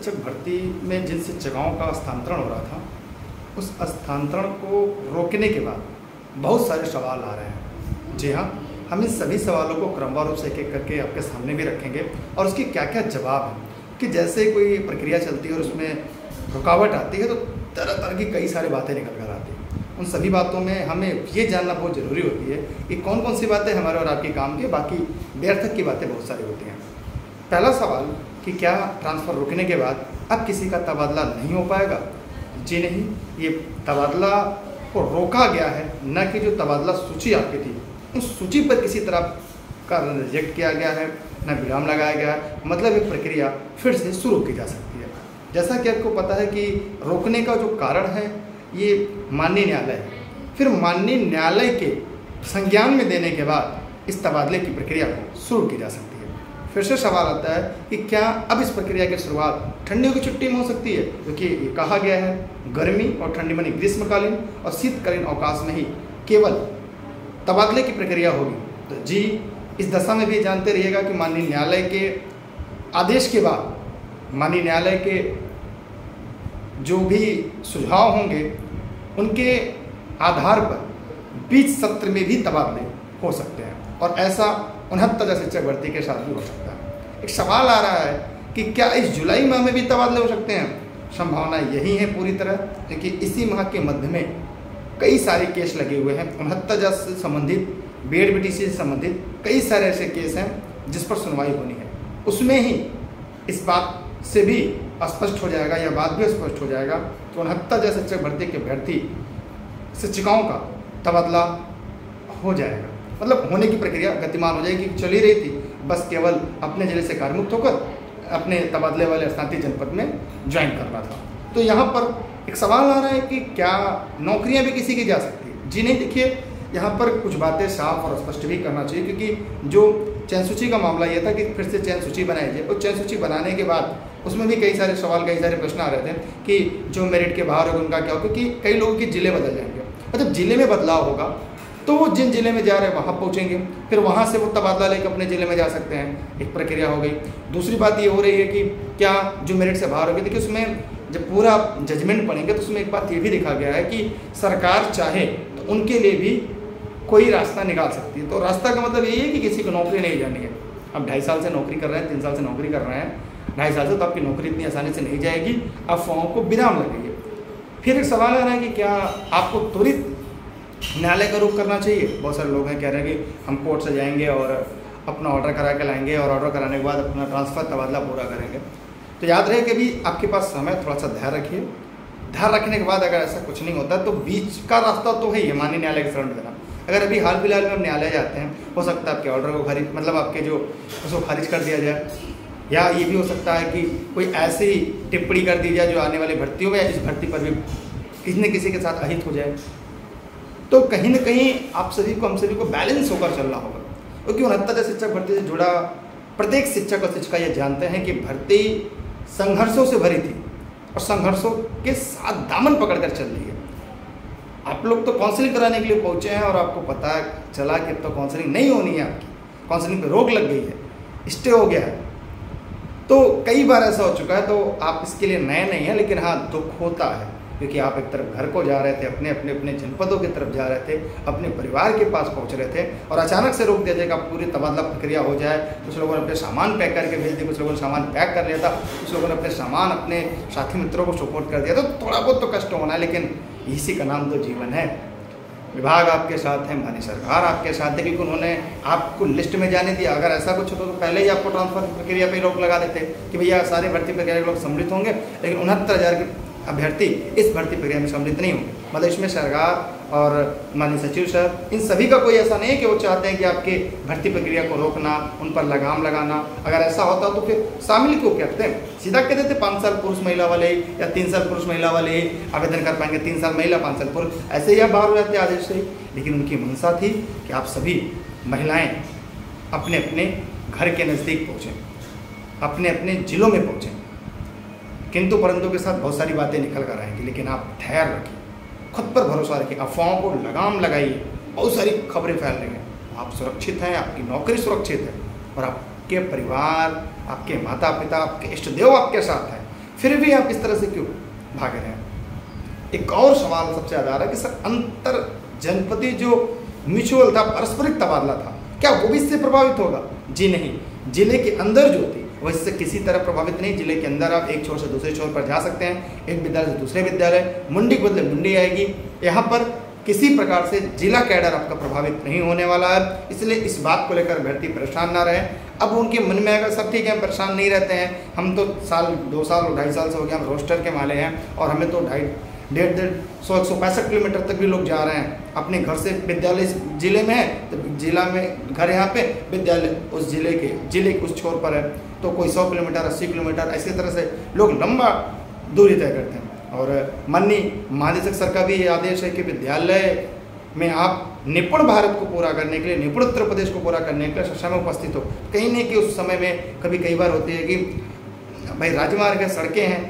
शिक्षक भर्ती में जिन शिक्षिकाओं का स्थानांतरण हो रहा था, उस स्थानांतरण को रोकने के बाद बहुत सारे सवाल आ रहे हैं। जी हाँ, हम इन सभी सवालों को क्रमवार रूप से एक एक करके आपके सामने भी रखेंगे और उसके क्या क्या जवाब हैं कि जैसे कोई प्रक्रिया चलती है और उसमें रुकावट आती है तो तरह तरह की कई सारी बातें निकल कर आती हैं। उन सभी बातों में हमें ये जानना बहुत ज़रूरी होती है कि कौन कौन सी बातें हमारे और आपके काम की, बाकी व्यर्थक की बातें बहुत सारी होती हैं। पहला सवाल कि क्या ट्रांसफ़र रुकने के बाद अब किसी का तबादला नहीं हो पाएगा? जी नहीं, ये तबादला को रोका गया है, न कि जो तबादला सूची आपकी थी उस सूची पर किसी तरह का रिजेक्ट किया गया है, न विराम लगाया गया है। मतलब ये प्रक्रिया फिर से शुरू की जा सकती है। जैसा कि आपको पता है कि रोकने का जो कारण है ये माननीय न्यायालय है। फिर माननीय न्यायालय के संज्ञान में देने के बाद इस तबादले की प्रक्रिया को शुरू की जा सकती है। फिर से सवाल आता है कि क्या अब इस प्रक्रिया की शुरुआत ठंडियों की छुट्टी में हो सकती है, क्योंकि ये कहा गया है गर्मी और ठंडी मानी ग्रीष्मकालीन और शीतकालीन अवकाश में ही केवल तबादले की प्रक्रिया होगी। तो जी, इस दशा में भी जानते रहिएगा कि माननीय न्यायालय के आदेश के बाद माननीय न्यायालय के जो भी सुझाव होंगे उनके आधार पर बीच सत्र में भी तबादले हो सकते हैं और ऐसा 69 शिक्षक भर्ती के साथ भी हो सकता है। एक सवाल आ रहा है कि क्या इस जुलाई माह में भी तबादले हो सकते हैं? संभावना यही है पूरी तरह, क्योंकि इसी माह के मध्य में कई सारे केस लगे हुए हैं। 69 से संबंधित, BED-BTC से संबंधित कई सारे ऐसे केस हैं जिस पर सुनवाई होनी है। उसमें ही इस बात से भी स्पष्ट हो जाएगा, यह बात भी स्पष्ट हो जाएगा कि 69 शिक्षक भर्ती के अभ्यर्थी शिक्षिकाओं का तबादला हो जाएगा। मतलब होने की प्रक्रिया गतिमान हो जाएगी। चल ही रही थी, बस केवल अपने जिले से कार्यमुक्त होकर अपने तबादले वाले स्थानीय जनपद में ज्वाइन करना था। तो यहाँ पर एक सवाल आ रहा है कि क्या नौकरियाँ भी किसी की जा सकती है? जी नहीं, देखिए यहाँ पर कुछ बातें साफ और स्पष्ट भी करना चाहिए, क्योंकि जो चयन सूची का मामला ये था कि फिर से चयन सूची बनाई जाए और चयन सूची बनाने के बाद उसमें भी कई सारे सवाल, कई सारे प्रश्न आ रहे थे कि जो मेरिट के बाहर होगा उनका क्या होगा, क्योंकि कई लोगों के जिले बदल जाएंगे और जब जिले में बदलाव होगा तो वो जिन जिले में जा रहे हैं वहाँ पहुँचेंगे, फिर वहाँ से वो तबादला लेकर अपने जिले में जा सकते हैं। एक प्रक्रिया हो गई। दूसरी बात ये हो रही है कि क्या जो मेरिट से बाहर होगी, देखिए उसमें जब पूरा जजमेंट पढ़ेंगे तो उसमें एक बात ये भी लिखा गया है कि सरकार चाहे तो उनके लिए भी कोई रास्ता निकाल सकती है। तो रास्ता का मतलब यही है कि किसी को नौकरी नहीं जानी है। अब 2.5 साल से नौकरी कर रहे हैं, 3 साल से नौकरी कर रहे हैं, 2.5 साल से तो आपकी नौकरी इतनी आसानी से नहीं जाएगी, अफवाहों को विराम लगेंगे। फिर एक सवाल आ रहा है कि क्या आपको त्वरित न्यायालय का रुख करना चाहिए? बहुत सारे लोग हैं कह रहे हैं कि हम कोर्ट से जाएंगे और अपना ऑर्डर करा के लाएंगे और ऑर्डर कराने के बाद अपना ट्रांसफ़र तबादला पूरा करेंगे। तो याद रहे कि अभी आपके पास समय, थोड़ा सा धैर्य रखिए। धैर्य रखने के बाद अगर ऐसा कुछ नहीं होता तो बीच का रास्ता तो है ही माननीय न्यायालय के शरण में देना। अगर अभी हाल फिलहाल में हम न्यायालय जाते हैं, हो सकता है आपके ऑर्डर को खारिज, मतलब आपके जो उसको खारिज कर दिया जाए, या ये भी हो सकता है कि कोई ऐसी टिप्पणी कर दी जाए जो आने वाली भर्तियों में या इस भर्ती पर भी किसी न किसी के साथ अहित हो जाए। तो कहीं ना कहीं आप सभी को, हम सभी को बैलेंस होकर चलना होगा, क्योंकि 69 शिक्षक भर्ती से जुड़ा प्रत्येक शिक्षक और शिक्षिका ये जानते हैं कि भर्ती संघर्षों से भरी थी और संघर्षों के साथ दामन पकड़कर चल रही है। आप लोग तो काउंसलिंग कराने के लिए पहुंचे हैं और आपको पता चला कि अब तो काउंसलिंग नहीं होनी है, आपकी काउंसलिंग पे रोक लग गई है, स्टे हो गया है। तो कई बार ऐसा हो चुका है, तो आप इसके लिए नए नहीं हैं, लेकिन हाँ दुख होता है, क्योंकि आप एक तरफ घर को जा रहे थे, अपने जनपदों की तरफ जा रहे थे, अपने परिवार के पास पहुंच रहे थे और अचानक से रोक दिया जाएगा, पूरी तबादला प्रक्रिया हो जाए। कुछ लोगों ने अपने सामान पैक करके भेज दिए, कुछ लोगों ने सामान पैक कर लिया था, कुछ लोगों ने अपने सामान अपने साथी मित्रों को सुपुर्द कर दिया। तो थोड़ा बहुत तो कष्ट होना है, लेकिन इसी का नाम तो जीवन है। विभाग आपके साथ है, माननीय सरकार आपके साथ है, क्योंकि उन्होंने आपको लिस्ट में जाने दिया। अगर ऐसा कुछ होता तो पहले ही आपको ट्रांसफर प्रक्रिया पर रोक लगा देते कि भैया सारे भर्ती प्रक्रिया के लोग सम्मिलित होंगे, लेकिन 69,000 के अभ्यर्थी इस भर्ती प्रक्रिया में सम्मिलित नहीं होंगे। मतलब इसमें सरकार और माननीय सचिव सर, इन सभी का कोई ऐसा नहीं है कि वो चाहते हैं कि आपके भर्ती प्रक्रिया को रोकना, उन पर लगाम लगाना। अगर ऐसा होता तो फिर शामिल क्यों करते हैं? सीधा कह देते 5 साल पुरुष महिला वाले या 3 साल पुरुष महिला वाले आवेदन कर पाएंगे, 3 साल महिला 5 साल पुरुष, ऐसे ही आप बाहर हो जाते आदेश से ही। लेकिन उनकी मंशा थी कि आप सभी महिलाएँ अपने अपने घर के नज़दीक पहुँचें, अपने अपने जिलों में पहुँचें। किंतु परंतु के साथ बहुत सारी बातें निकल कर आएंगी, लेकिन आप धैर्य रखिए, खुद पर भरोसा रखिए, अफवाहों को लगाम लगाइए। बहुत सारी खबरें फैल रही हैं, आप सुरक्षित हैं, आपकी नौकरी सुरक्षित है और आपके परिवार, आपके माता पिता, आपके इष्ट देव आपके साथ हैं। फिर भी आप इस तरह से क्यों भाग रहे हैं? एक और सवाल सबसे ज़्यादा आ रहा है कि सर अंतर जनपदीय जो म्यूचुअल था, पारस्परिक तबादला था, क्या वो भी इससे प्रभावित होगा? जी नहीं, जिले के अंदर जो थी वो इससे किसी तरह प्रभावित नहीं। जिले के अंदर आप एक छोर से दूसरे छोर पर जा सकते हैं, एक विद्यालय से दूसरे विद्यालय, मुंडी के बदले मुंडी आएगी। यहाँ पर किसी प्रकार से जिला कैडर आपका प्रभावित नहीं होने वाला है, इसलिए इस बात को लेकर अभ्यर्थी परेशान ना रहे। अब उनके मन में अगर सब ठीक है, हम परेशान नहीं रहते हैं, हम तो साल 2 साल 2.5 साल से हो गया हम रोस्टर के माले हैं और हमें तो 165 किलोमीटर तक भी लोग जा रहे हैं अपने घर से। विद्यालय जिले में है तो जिला में घर यहाँ पे, विद्यालय उस जिले के उस छोर पर है, तो कोई 100 किलोमीटर 80 किलोमीटर ऐसी तरह से लोग लंबा दूरी तय करते हैं। और माननीय महानिदेशक सर का भी ये आदेश है कि विद्यालय में आप निपुण भारत को पूरा करने के लिए, निपुण उत्तर प्रदेश को पूरा करने के लिए कक्षा में उपस्थित हो। कहीं नहीं कि उस समय में कई बार होती है कि भाई राजमार्ग है, सड़कें हैं,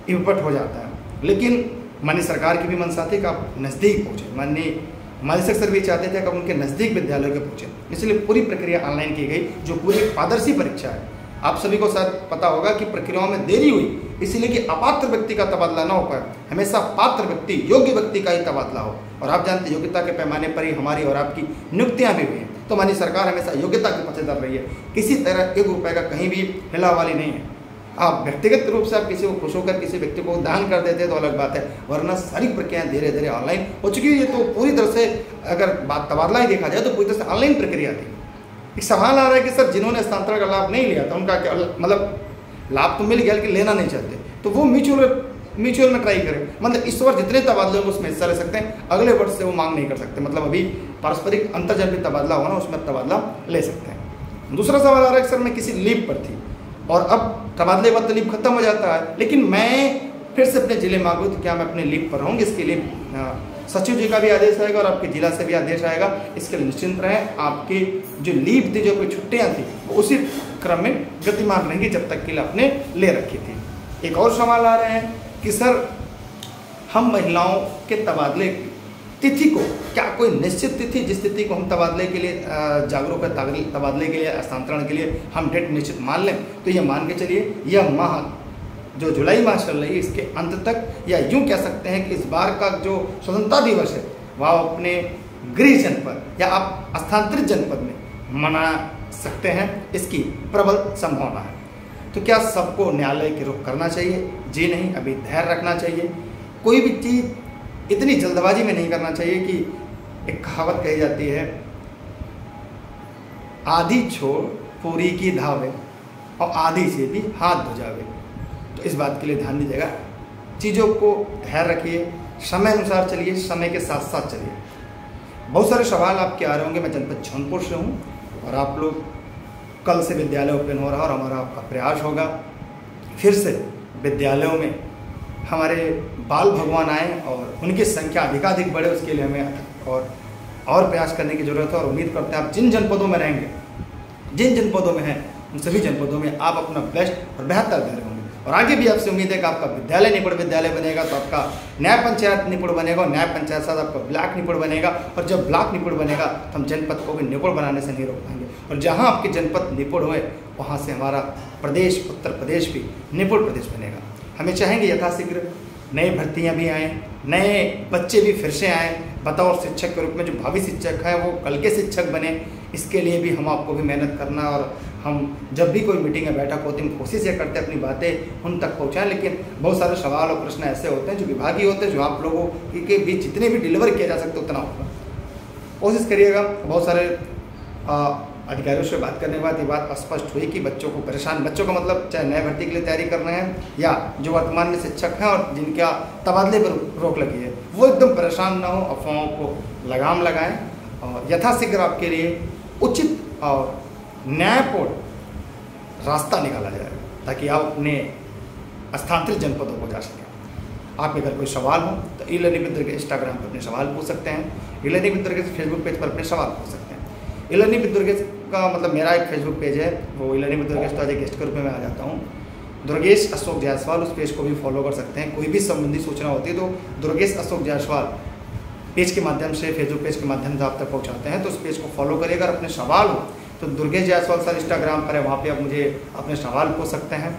इम्पट हो जाता है, लेकिन माननीय सरकार की भी मंशा थी कि आप नज़दीक पहुँचे। माननीय महानिदेशक सर भी चाहते थे कि आप उनके नज़दीक विद्यालयों के पहुँचे, इसलिए पूरी प्रक्रिया ऑनलाइन की गई, जो पूरी पारदर्शी परीक्षा है। आप सभी को शायद पता होगा कि प्रक्रियाओं में देरी हुई इसलिए कि अपात्र व्यक्ति का तबादला ना हो पाए, हमेशा पात्र व्यक्ति, योग्य व्यक्ति का ही तबादला हो। और आप जानते हैं योग्यता के पैमाने पर ही हमारी और आपकी नियुक्तियां भी हुई हैं, तो माननीय सरकार हमेशा योग्यता के पीछे चल रही है, किसी तरह 1 रुपये का कहीं भी हिलावाली नहीं है। आप व्यक्तिगत रूप से आप किसी को खुश होकर किसी व्यक्ति को दान कर देते हैं तो अलग बात है, वरना सारी प्रक्रियाएं धीरे धीरे ऑनलाइन हो चुकी है। ये तो पूरी तरह से अगर बात तबादला ही देखा जाए तो पूरी तरह से ऑनलाइन प्रक्रिया थी। एक सवाल आ रहा है कि सर जिन्होंने हस्तांतरण का लाभ नहीं लिया था उनका क्या मतलब लाभ तो मिल गया लेकिन लेना नहीं चाहते, तो वो म्यूचुअल में ट्राई करें। मतलब इस वर्ष जितने तबादले होंगे उसमें हिस्सा ले सकते हैं, अगले वर्ष से वो मांग नहीं कर सकते। मतलब अभी पारस्परिक अंतर्जनपदीय तबादला होगा ना, उसमें तबादला ले सकते हैं। दूसरा सवाल आ रहा है कि सर मैं किसी लीव पर थी और अब तबादले बाद लीव खत्म हो जाता है, लेकिन मैं फिर से अपने जिले में आ गई, तो क्या मैं अपने लीव पर रहूँगी? इसके लिए सचिव जी का भी आदेश आएगा और आपके जिला से भी आदेश आएगा। इसके लिए निश्चिंत रहें, आपकी जो लीव थी, जो कोई छुट्टियाँ थी, वो उसी क्रम में गतिमान रहेंगी जब तक के लिए आपने ले रखी थी। एक और सवाल आ रहे हैं कि सर हम महिलाओं के तबादले तिथि को, क्या कोई निश्चित तिथि जिस तिथि को हम तबादले के लिए जागरूक है, तबादले के लिए, हस्तांतरण के लिए हम डेट निश्चित मान लें? तो ये मान के चलिए यह माह जो जुलाई माह चल रही है इसके अंत तक, या यूँ कह सकते हैं कि इस बार का जो स्वतंत्रता दिवस है वह अपने गृह जनपद या आप स्थानांतरित जनपद में मना सकते हैं, इसकी प्रबल संभावना है। तो क्या सबको न्यायालय के रुख करना चाहिए? जी नहीं, अभी धैर्य रखना चाहिए। कोई भी चीज़ इतनी जल्दबाजी में नहीं करना चाहिए कि एक कहावत कही जाती है, आधी छोड़ पूरी की धावे और आधी से भी हाथ धुजावे। तो इस बात के लिए ध्यान दीजिएगा, चीज़ों को धैर्य रखिए, समय अनुसार चलिए, समय के साथ साथ चलिए। बहुत सारे सवाल आपके आ रहे होंगे। मैं जनपद जौनपुर से हूँ और आप लोग कल से विद्यालय ओपन हो रहा है और हमारा आपका प्रयास होगा फिर से विद्यालयों में हमारे बाल भगवान आएँ और उनकी संख्या अधिकाधिक बढ़े, उसके लिए हमें और प्रयास करने की ज़रूरत है। और उम्मीद करते हैं आप जिन जनपदों में रहेंगे, जिन जनपदों में हैं, उन सभी जनपदों में आप अपना बेस्ट और बेहतर दे रहे होंगे। और आगे भी आपसे उम्मीद है कि आपका विद्यालय निपुण विद्यालय बनेगा, तो आपका न्याय पंचायत निपुण बनेगा, और न्याय पंचायत साथ आपका ब्लॉक निपुण बनेगा। और जब ब्लॉक निपुण बनेगा तो हम जनपद को भी निपुण बनाने से नहीं रोक पाएंगे। और जहाँ आपके जनपद निपुण हुए वहाँ से हमारा प्रदेश, उत्तर प्रदेश भी निपुण प्रदेश बनेगा। हमें चाहेंगे यथाशीघ्र नई भर्तियाँ भी आएँ, नए बच्चे भी फिर से आएँ, बतौर शिक्षक के रूप में जो भावी शिक्षक हैं वो कल के शिक्षक बने। इसके लिए भी हम आपको भी मेहनत करना, और हम जब भी कोई मीटिंग में बैठक होती है हम कोशिश ये करते हैं अपनी बातें उन तक पहुँचाएँ। लेकिन बहुत सारे सवाल और प्रश्न ऐसे होते हैं जो विभागीय होते हैं, जो आप लोगों के बीच जितने भी डिलीवर किया जा सकते उतना होगा, कोशिश करिएगा। बहुत सारे अधिकारियों से बात करने के बाद ये बात स्पष्ट हुई कि बच्चों को परेशान, बच्चों का मतलब चाहे नए भर्ती के लिए तैयारी कर रहे हैं या जो वर्तमान में शिक्षक हैं और जिनका तबादले पर रोक लगी है, वो एकदम परेशान ना हो, अफवाहों को लगाम लगाएं और यथाशीघ्र आपके लिए उचित और न्यायपूर्ण रास्ता निकाला जाए ताकि आप अपने स्थानांतरित जनपदों को जा सकें। आपके अगर कोई सवाल हो तो ई लर्निंग मित्र के इंस्टाग्राम पर अपने सवाल पूछ सकते हैं, ई लर्निंग मित्र के फेसबुक पेज पर अपने सवाल पूछ सकते हैं। ई लर्निंग विद दुर्गेश का मतलब मेरा एक फेसबुक पेज है, वो ई लर्निंग विद दुर्गेश, तो आज एक गेस्ट के रूप में मैं आ जाता हूँ। दुर्गेश अशोक जायसवाल, उस पेज को भी फॉलो कर सकते हैं। कोई भी संबंधी सूचना होती है तो दुर्गेश अशोक जायसवाल पेज के माध्यम से, फेसबुक पेज के माध्यम से आप तक पहुँचाते हैं, तो उस पेज को फॉलो करिएगा। अगर अपने सवाल हो तो दुर्गेश जायसवाल सर इंस्टाग्राम पर है, वहाँ पर आप मुझे अपने सवाल पूछ सकते हैं।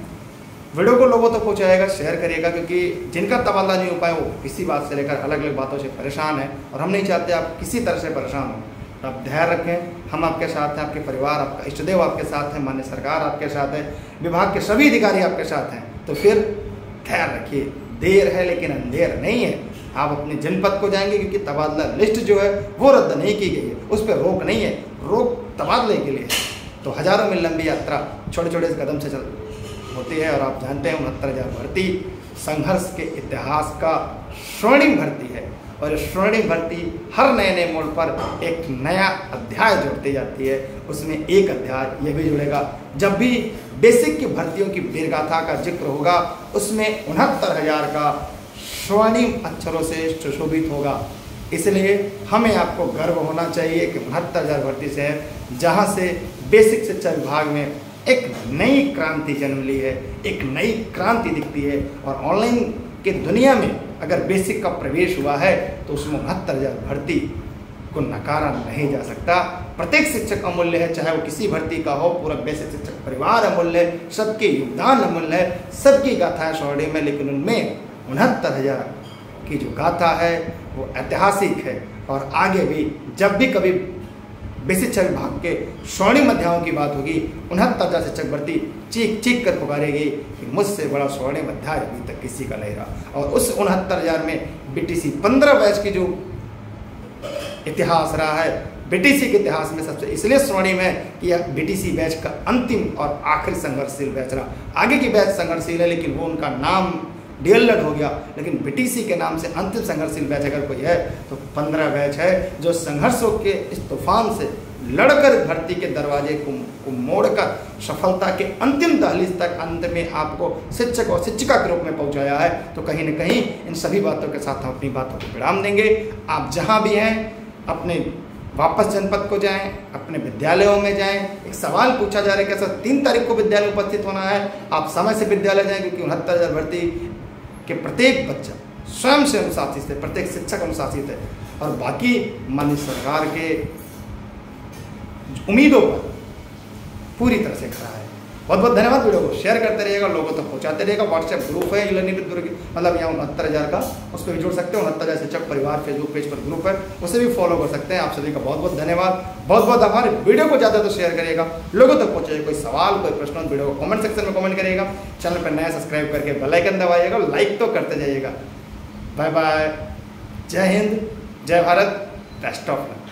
वीडियो को लोगों तक पहुँचाएगा, शेयर करिएगा, क्योंकि जिनका तबादला नहीं हो पाए वो किसी बात से लेकर अलग अलग बातों से परेशान है और हम नहीं चाहते आप किसी तरह से परेशान हो। तो आप धैर्य रखें, हम आपके साथ हैं, आपके परिवार, आपका इष्टदेव आपके साथ है, माननीय सरकार आपके साथ है, विभाग के सभी अधिकारी आपके साथ हैं। तो फिर धैर्य रखिए, देर है लेकिन अंधेर नहीं है। आप अपने जनपद को जाएंगे क्योंकि तबादला लिस्ट जो है वो रद्द नहीं की गई है, उस पर रोक नहीं है, रोक तबादले के लिए है। तो हजारों मील लंबी यात्रा छोटे छोटे कदम से चल होती है और आप जानते हैं 69,000 भर्ती संघर्ष के इतिहास का स्वर्णिम भर्ती है और स्वर्णिम भर्ती हर नए नए मोड़ पर एक नया अध्याय जोड़ती जाती है। उसमें एक अध्याय ये भी जुड़ेगा, जब भी बेसिक की भर्तियों की वीरगाथा का जिक्र होगा उसमें 69,000 का स्वर्णिम अक्षरों से सुशोभित होगा। इसलिए हमें आपको गर्व होना चाहिए कि 69,000 भर्ती से है, जहाँ से बेसिक शिक्षा विभाग में एक नई क्रांति जन्म ली है, एक नई क्रांति दिखती है। और ऑनलाइन के दुनिया में अगर बेसिक का प्रवेश हुआ है तो उसमें 69,000 भर्ती को नकारा नहीं जा सकता। प्रत्येक शिक्षक अमूल्य है, चाहे वो किसी भर्ती का हो, पूरा बेसिक शिक्षक परिवार अमूल्य है, सबके योगदान अमूल्य है, सबकी गाथा स्वर्णिम है, लेकिन उनमें 69,000 की जो गाथा है वो ऐतिहासिक है। और आगे भी जब भी कभी बेसिक शिक्षा विभाग के स्वर्णिम अध्यायों की बात होगी, 69,000 शिक्षक भर्ती चीख चीख कर पुकारेगी कि मुझसे बड़ा स्वर्णिम अध्याय अभी तक किसी का नहीं रहा। और उस 69,000 में बीटीसी 15 बैच की जो इतिहास रहा है, बीटीसी के इतिहास में सबसे इसलिए स्वर्णिम है कि यह बीटीसी बैच का अंतिम और आखिरी संघर्षशील बैच रहा। आगे की बैच संघर्षशील है लेकिन वो उनका नाम डीएलएड हो गया, लेकिन बीटीसी के नाम से अंतिम संघर्षशील बैच अगर कोई है तो 15 बैच है, जो संघर्षों के इस तूफान से लड़कर भर्ती के दरवाजे को मोड़कर सफलता के अंतिम दहलीज तक अंत में आपको शिक्षक और शिक्षिका के रूप में पहुंचाया है। तो कहीं न कहीं इन सभी बातों के साथ हम अपनी बातों को विराम देंगे। आप जहां भी हैं अपने वापस जनपद को जाएं, अपने विद्यालयों में जाएं। एक सवाल पूछा जा रहा है कि सर 3 तारीख को विद्यालय उपस्थित होना है, आप समय से विद्यालय जाएं, क्योंकि 69,000 भर्ती के प्रत्येक बच्चा स्वयं से अनुशासित है, प्रत्येक शिक्षक अनुशासित है और बाकी माननीय सरकार के उम्मीदों पर पूरी तरह से खड़ा है। बहुत बहुत धन्यवाद। वीडियो को शेयर करते रहिएगा, लोगों तक पहुंचाते रहिएगा। व्हाट्सएप ग्रुप है लर्निंग विद दुर्ग, मतलब यहाँ 69,000 का, उस पर भी जुड़ सकते हो। 69,000 शिक्षक परिवार फेसबुक पेज पर ग्रुप है, उसे भी फॉलो कर सकते हैं। आप सभी का बहुत बहुत धन्यवाद, बहुत बहुत आभार। वीडियो को ज़्यादा तो शेयर करिएगा, लोगों तक पहुँचाइए। कोई सवाल कोई प्रश्न वीडियो को कमेंट सेक्शन में कमेंट करिएगा। चैनल पर नया सब्सक्राइब करके बेल आइकन दबाइएगा, लाइक तो करते जाइएगा। बाय बाय, जय हिंद, जय भारत, बेस्ट ऑफ लक।